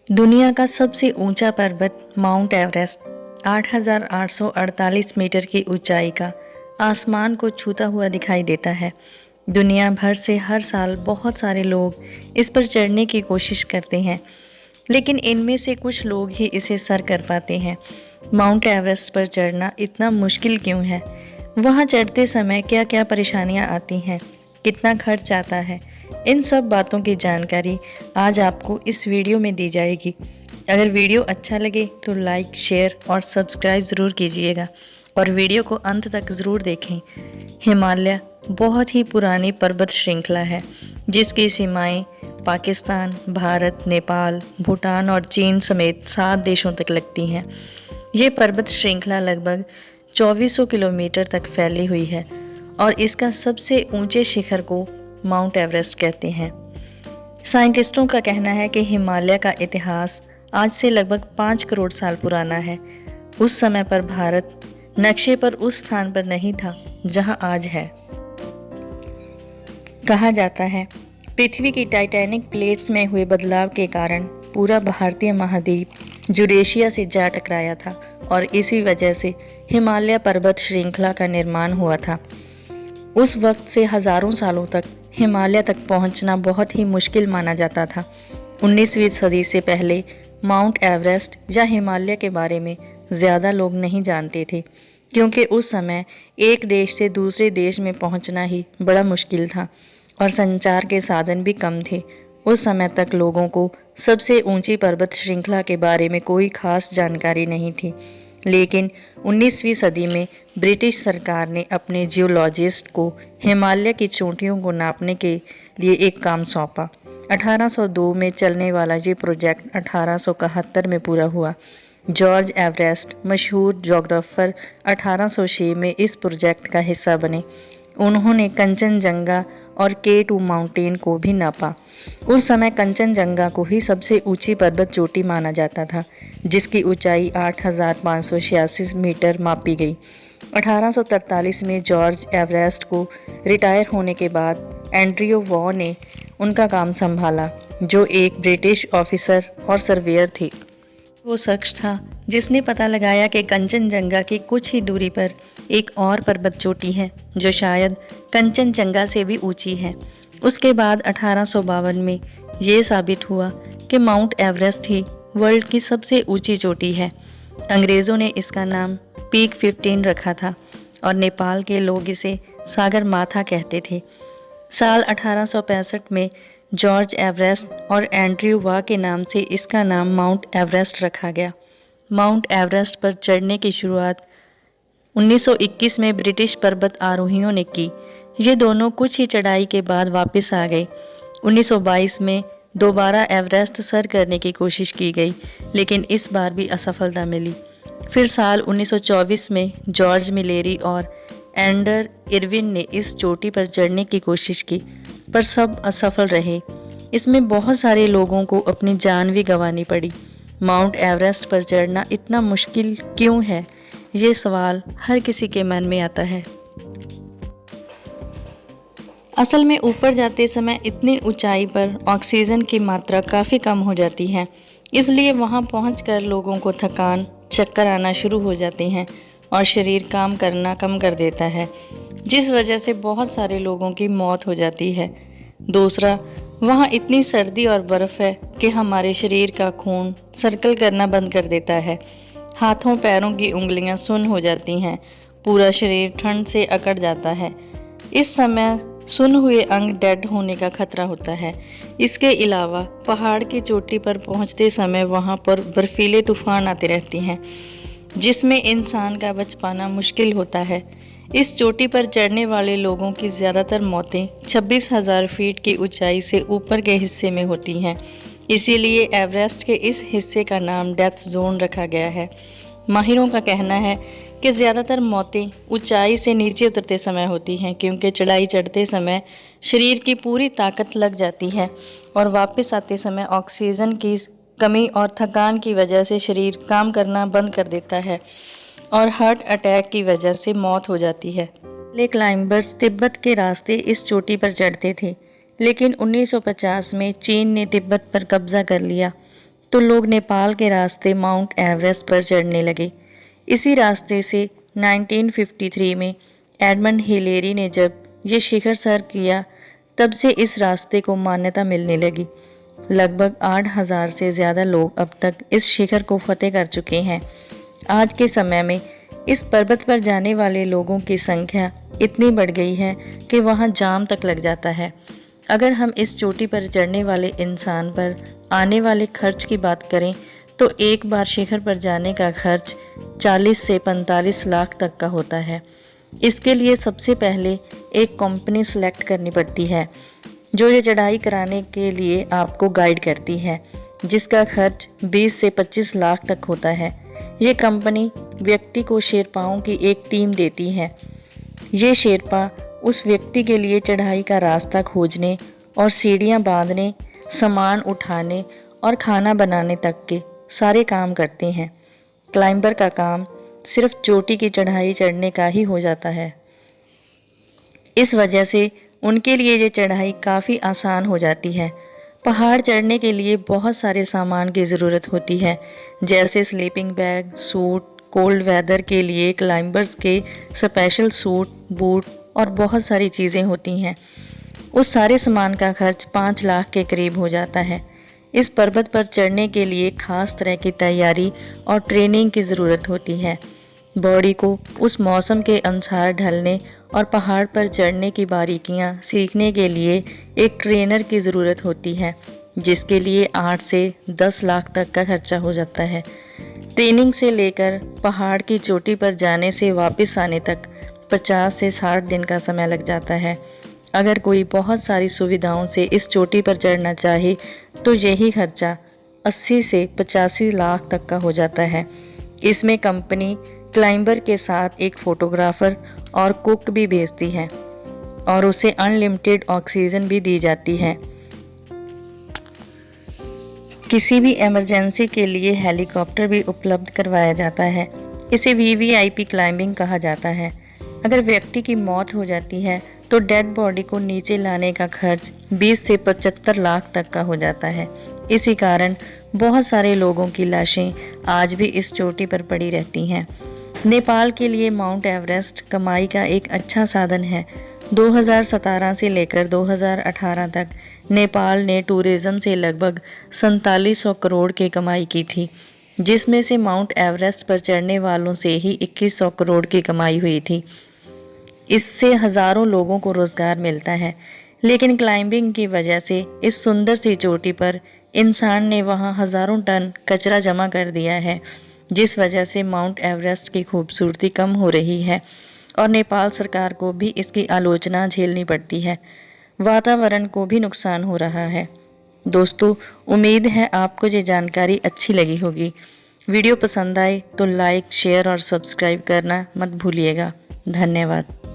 दुनिया का सबसे ऊंचा पर्वत माउंट एवरेस्ट 8,848 मीटर की ऊंचाई का आसमान को छूता हुआ दिखाई देता है। दुनिया भर से हर साल बहुत सारे लोग इस पर चढ़ने की कोशिश करते हैं, लेकिन इनमें से कुछ लोग ही इसे सर कर पाते हैं। माउंट एवरेस्ट पर चढ़ना इतना मुश्किल क्यों है? वहाँ चढ़ते समय क्या क्या परेशानियाँ आती हैं? कितना खर्च आता है? इन सब बातों की जानकारी आज आपको इस वीडियो में दी जाएगी। अगर वीडियो अच्छा लगे तो लाइक, शेयर और सब्सक्राइब ज़रूर कीजिएगा और वीडियो को अंत तक ज़रूर देखें। हिमालय बहुत ही पुरानी पर्वत श्रृंखला है जिसकी सीमाएं पाकिस्तान, भारत, नेपाल, भूटान और चीन समेत 7 देशों तक लगती हैं। ये पर्वत श्रृंखला लगभग 2400 किलोमीटर तक फैली हुई है और इसका सबसे ऊंचे शिखर को माउंट एवरेस्ट कहते हैं। साइंटिस्टों का कहना है कि हिमालय का इतिहास आज से लगभग 5 करोड़ साल पुराना है। उस समय पर भारत नक्शे पर उस स्थान पर नहीं था जहां आज है। कहा जाता है पृथ्वी की टाइटैनिक प्लेट्स में हुए बदलाव के कारण पूरा भारतीय महाद्वीप यूरेशिया से जा टकराया था और इसी वजह से हिमालय पर्वत श्रृंखला का निर्माण हुआ था। उस वक्त से हजारों सालों तक हिमालय तक पहुंचना बहुत ही मुश्किल माना जाता था। 19वीं सदी से पहले माउंट एवरेस्ट या हिमालय के बारे में ज़्यादा लोग नहीं जानते थे, क्योंकि उस समय एक देश से दूसरे देश में पहुंचना ही बड़ा मुश्किल था और संचार के साधन भी कम थे। उस समय तक लोगों को सबसे ऊंची पर्वत श्रृंखला के बारे में कोई खास जानकारी नहीं थी। लेकिन 19वीं सदी में ब्रिटिश सरकार ने अपने जियोलॉजिस्ट को हिमालय की चोटियों को नापने के लिए एक काम सौंपा। 1802 में चलने वाला ये प्रोजेक्ट 1871 में पूरा हुआ। जॉर्ज एवरेस्ट मशहूर जोग्राफर 1806 में इस प्रोजेक्ट का हिस्सा बने। उन्होंने कंचनजंगा और K2 माउंटेन को भी नापा। उस समय कंचनजंगा को ही सबसे ऊंची पर्वत चोटी माना जाता था, जिसकी ऊंचाई 8,586 मीटर मापी गई। 1843 में जॉर्ज एवरेस्ट को रिटायर होने के बाद एंड्रयू वॉ ने उनका काम संभाला, जो एक ब्रिटिश ऑफिसर और सर्वेयर थे। वो शख्स था जिसने पता लगाया कि कंचनजंगा की कुछ ही दूरी पर एक और पर्वत चोटी है जो शायद कंचनजंगा से भी ऊंची है। उसके बाद 1852 में ये साबित हुआ कि माउंट एवरेस्ट ही वर्ल्ड की सबसे ऊंची चोटी है। अंग्रेज़ों ने इसका नाम पीक 15 रखा था और नेपाल के लोग इसे सागर माथा कहते थे। साल 1865 में जॉर्ज एवरेस्ट और एंड्रयू वॉ के नाम से इसका नाम माउंट एवरेस्ट रखा गया। माउंट एवरेस्ट पर चढ़ने की शुरुआत 1921 में ब्रिटिश पर्वत आरोहियों ने की। ये दोनों कुछ ही चढ़ाई के बाद वापस आ गए। 1922 में दोबारा एवरेस्ट सर करने की कोशिश की गई, लेकिन इस बार भी असफलता मिली। फिर साल 1924 में जॉर्ज मिलेरी और एंडर इरविन ने इस चोटी पर चढ़ने की कोशिश की, पर सब असफल रहे। इसमें बहुत सारे लोगों को अपनी जान भी गंवानी पड़ी। माउंट एवरेस्ट पर चढ़ना इतना मुश्किल क्यों है? ये सवाल हर किसी के मन में आता है। असल में ऊपर जाते समय इतनी ऊंचाई पर ऑक्सीजन की मात्रा काफ़ी कम हो जाती है, इसलिए वहां पहुंचकर लोगों को थकान, चक्कर आना शुरू हो जाते हैं और शरीर काम करना कम कर देता है, जिस वजह से बहुत सारे लोगों की मौत हो जाती है। दूसरा, वहाँ इतनी सर्दी और बर्फ़ है कि हमारे शरीर का खून सर्कल करना बंद कर देता है। हाथों पैरों की उंगलियां सुन्न हो जाती हैं, पूरा शरीर ठंड से अकड़ जाता है। इस समय सुन्न हुए अंग डेड होने का खतरा होता है। इसके अलावा पहाड़ की चोटी पर पहुंचते समय वहां पर बर्फीले तूफान आते रहते हैं, जिसमें इंसान का बच पाना मुश्किल होता है। इस चोटी पर चढ़ने वाले लोगों की ज़्यादातर मौतें 26,000 फीट की ऊंचाई से ऊपर के हिस्से में होती हैं। इसीलिए एवरेस्ट के इस हिस्से का नाम डेथ जोन रखा गया है। माहिरों का कहना है कि ज़्यादातर मौतें ऊंचाई से नीचे उतरते समय होती हैं, क्योंकि चढ़ाई चढ़ते समय शरीर की पूरी ताकत लग जाती है और वापस आते समय ऑक्सीजन की कमी और थकान की वजह से शरीर काम करना बंद कर देता है और हार्ट अटैक की वजह से मौत हो जाती है। पहले क्लाइंबर्स तिब्बत के रास्ते इस चोटी पर चढ़ते थे, लेकिन 1950 में चीन ने तिब्बत पर कब्जा कर लिया। तो लोग नेपाल के रास्ते माउंट एवरेस्ट पर चढ़ने लगे। इसी रास्ते से 1953 में एडमंड हिलेरी ने जब ये शिखर सर किया, तब से इस रास्ते को मान्यता मिलने लगी। लगभग 8,000 से ज़्यादा लोग अब तक इस शिखर को फतेह कर चुके हैं। आज के समय में इस पर्वत पर जाने वाले लोगों की संख्या इतनी बढ़ गई है कि वहाँ जाम तक लग जाता है। अगर हम इस चोटी पर चढ़ने वाले इंसान पर आने वाले खर्च की बात करें तो एक बार शिखर पर जाने का खर्च 40 से 45 लाख तक का होता है। इसके लिए सबसे पहले एक कंपनी सेलेक्ट करनी पड़ती है जो ये चढ़ाई कराने के लिए आपको गाइड करती है, जिसका खर्च 20 से 25 लाख तक होता है। ये कंपनी व्यक्ति को शेरपाओं की एक टीम देती है। ये शेरपा उस व्यक्ति के लिए चढ़ाई का रास्ता खोजने और सीढ़ियाँ बांधने, सामान उठाने और खाना बनाने तक के सारे काम करते हैं। क्लाइंबर का काम सिर्फ चोटी की चढ़ाई चढ़ने का ही हो जाता है। इस वजह से उनके लिए ये चढ़ाई काफ़ी आसान हो जाती है। पहाड़ चढ़ने के लिए बहुत सारे सामान की ज़रूरत होती है, जैसे sleeping bag, suit, cold weather के लिए क्लाइंबर्स के स्पेशल सूट, बूट और बहुत सारी चीज़ें होती हैं। उस सारे सामान का खर्च 5 लाख के करीब हो जाता है। इस पर्वत पर चढ़ने के लिए ख़ास तरह की तैयारी और ट्रेनिंग की ज़रूरत होती है। बॉडी को उस मौसम के अनुसार ढलने और पहाड़ पर चढ़ने की बारीकियां सीखने के लिए एक ट्रेनर की ज़रूरत होती है, जिसके लिए 8 से 10 लाख तक का खर्चा हो जाता है। ट्रेनिंग से लेकर पहाड़ की चोटी पर जाने से वापस आने तक 50 से 60 दिन का समय लग जाता है। अगर कोई बहुत सारी सुविधाओं से इस चोटी पर चढ़ना चाहे तो यही खर्चा 80 से 85 लाख तक का हो जाता है। इसमें कंपनी क्लाइंबर के साथ एक फोटोग्राफर और कुक भी भेजती है और उसे अनलिमिटेड ऑक्सीजन भी दी जाती है। किसी भी इमरजेंसी के लिए हेलीकॉप्टर भी उपलब्ध करवाया जाता है। इसे वीवीआईपी क्लाइंबिंग कहा जाता है। अगर व्यक्ति की मौत हो जाती है तो डेड बॉडी को नीचे लाने का खर्च 20 से 75 लाख तक का हो जाता है। इसी कारण बहुत सारे लोगों की लाशें आज भी इस चोटी पर पड़ी रहती हैं। नेपाल के लिए माउंट एवरेस्ट कमाई का एक अच्छा साधन है। 2017 से लेकर 2018 तक नेपाल ने टूरिज़्म से लगभग 4700 करोड़ की कमाई की थी, जिसमें से माउंट एवरेस्ट पर चढ़ने वालों से ही 2100 करोड़ की कमाई हुई थी। इससे हज़ारों लोगों को रोज़गार मिलता है। लेकिन क्लाइंबिंग की वजह से इस सुंदर सी चोटी पर इंसान ने वहाँ हज़ारों टन कचरा जमा कर दिया है, जिस वजह से माउंट एवरेस्ट की खूबसूरती कम हो रही है और नेपाल सरकार को भी इसकी आलोचना झेलनी पड़ती है। वातावरण को भी नुकसान हो रहा है। दोस्तों, उम्मीद है आपको ये जानकारी अच्छी लगी होगी। वीडियो पसंद आए तो लाइक, शेयर और सब्सक्राइब करना मत भूलिएगा। धन्यवाद।